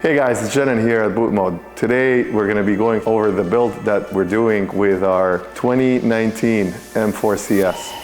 Hey guys, it's Jenan here at BootMod. Today we're going to be going over the build that we're doing with our 2019 M4 CS.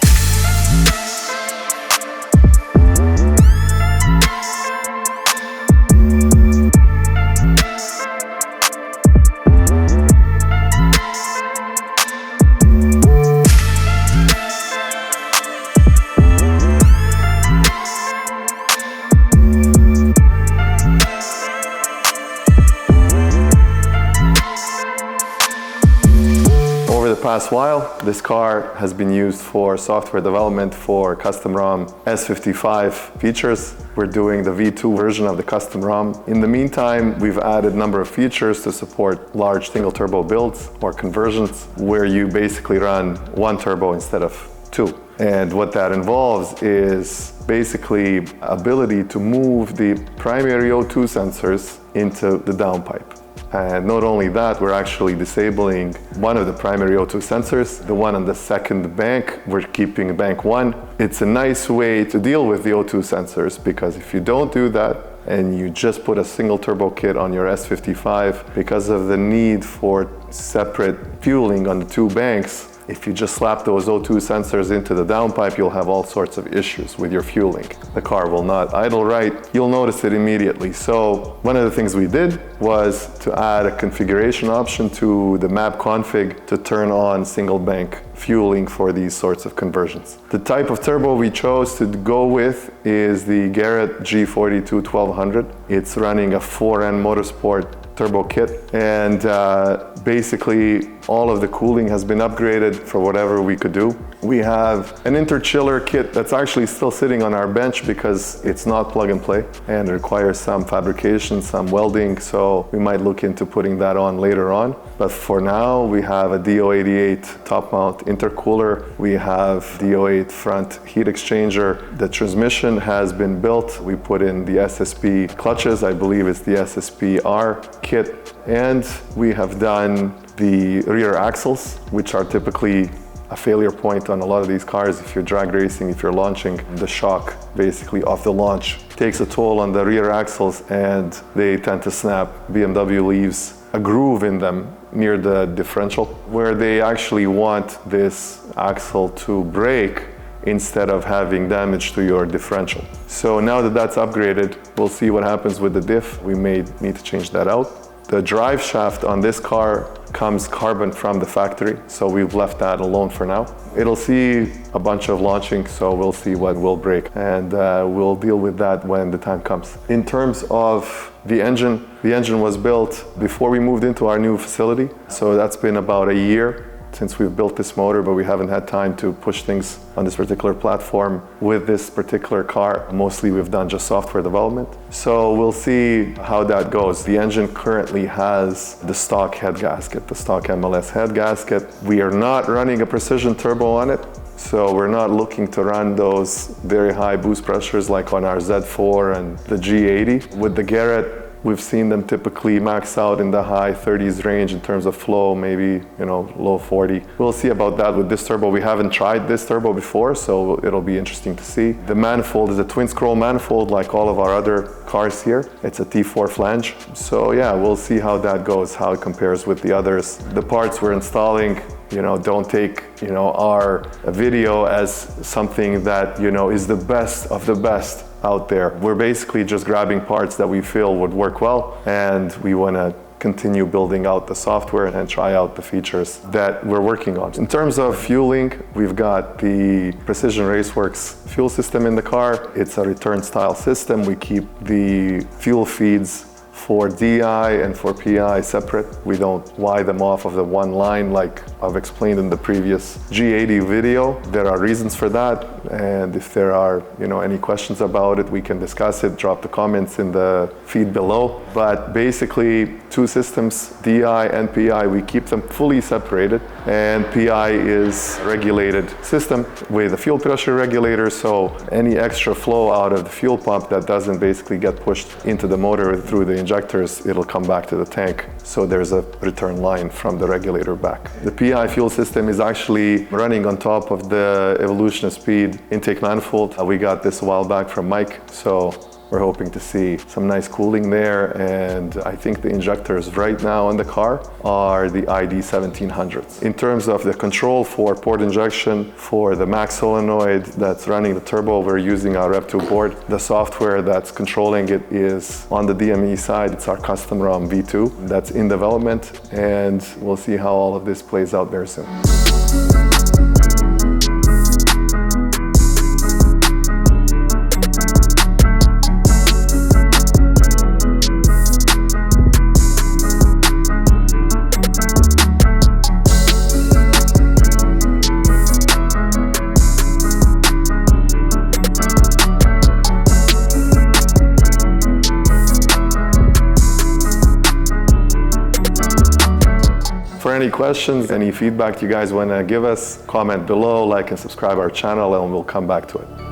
Past while, this car has been used for software development for custom ROM S55 features. We're doing the V2 version of the custom ROM. In the meantime, we've added a number of features to support large single turbo builds or conversions where you basically run one turbo instead of two. And what that involves is basically ability to move the primary O2 sensors into the downpipe. And not only that, we're actually disabling one of the primary O2 sensors, the one on the second bank. We're keeping bank one. It's a nice way to deal with the O2 sensors, because if you don't do that and you just put a single turbo kit on your S55, because of the need for separate fueling on the two banks, if you just slap those O2 sensors into the downpipe, you'll have all sorts of issues with your fueling. The car will not idle right. You'll notice it immediately. So one of the things we did was to add a configuration option to the map config to turn on single bank fueling for these sorts of conversions. The type of turbo we chose to go with is the Garrett G42 1200. It's running a 4N Motorsport turbo kit, and basically all of the cooling has been upgraded for whatever we could do. We have an interchiller kit that's actually still sitting on our bench because it's not plug and play and requires some fabrication, some welding, so we might look into putting that on later on. But for now, we have a D088 top mount intercooler. We have D08 front heat exchanger. The transmission has been built. We put in the SSP clutches. I believe it's the SSP-R kit. And we have done the rear axles, which are typically a failure point on a lot of these cars. If you're drag racing, if you're launching, the shock basically off the launch takes a toll on the rear axles and they tend to snap. BMW leaves a groove in them near the differential where they actually want this axle to break instead of having damage to your differential. So now that that's upgraded, we'll see what happens with the diff. We may need to change that out. The drive shaft on this car comes carbon from the factory, so we've left that alone for now. It'll see a bunch of launching, so we'll see what will break, and we'll deal with that when the time comes. In terms of the engine was built before we moved into our new facility, so that's been about a year since we've built this motor, but we haven't had time to push things on this particular platform with this particular car. Mostly we've done just software development. So we'll see how that goes. The engine currently has the stock head gasket, the stock MLS head gasket. We are not running a precision turbo on it, so we're not looking to run those very high boost pressures like on our Z4 and the G80. With the Garrett, we've seen them typically max out in the high 30s range in terms of flow, maybe, low 40. We'll see about that with this turbo. We haven't tried this turbo before, so it'll be interesting to see. The manifold is a twin scroll manifold like all of our other cars here. It's a T4 flange. So yeah, we'll see how that goes, how it compares with the others. The parts we're installing, don't take, our video as something that, is the best of the best out there. We're basically just grabbing parts that we feel would work well, and we want to continue building out the software and try out the features that we're working on. In terms of fueling, we've got the Precision Raceworks fuel system in the car. It's a return style system. We keep the fuel feeds for DI and for PI separate. We don't Y them off of the one line like I've explained in the previous G80 video. There are reasons for that, and if there are any questions about it, we can discuss it. Drop the comments in the feed below. But basically, two systems, DI and PI, we keep them fully separated, and PI is a regulated system with a fuel pressure regulator, so any extra flow out of the fuel pump that doesn't basically get pushed into the motor through the injectors, it'll come back to the tank. So there's a return line from the regulator back. The PI fuel system is actually running on top of the Evolution of Speed intake manifold. We got this a while back from Mike, so We're hoping to see some nice cooling there, and I think the injectors right now in the car are the ID 1700s. In terms of the control for port injection, for the max solenoid that's running the turbo, we're using our Rev2 board. The software that's controlling it is on the DME side. It's our custom ROM V2 that's in development, and we'll see how all of this plays out very soon. For any questions, any feedback you guys want to give us, comment below, like and subscribe our channel, and we'll come back to it.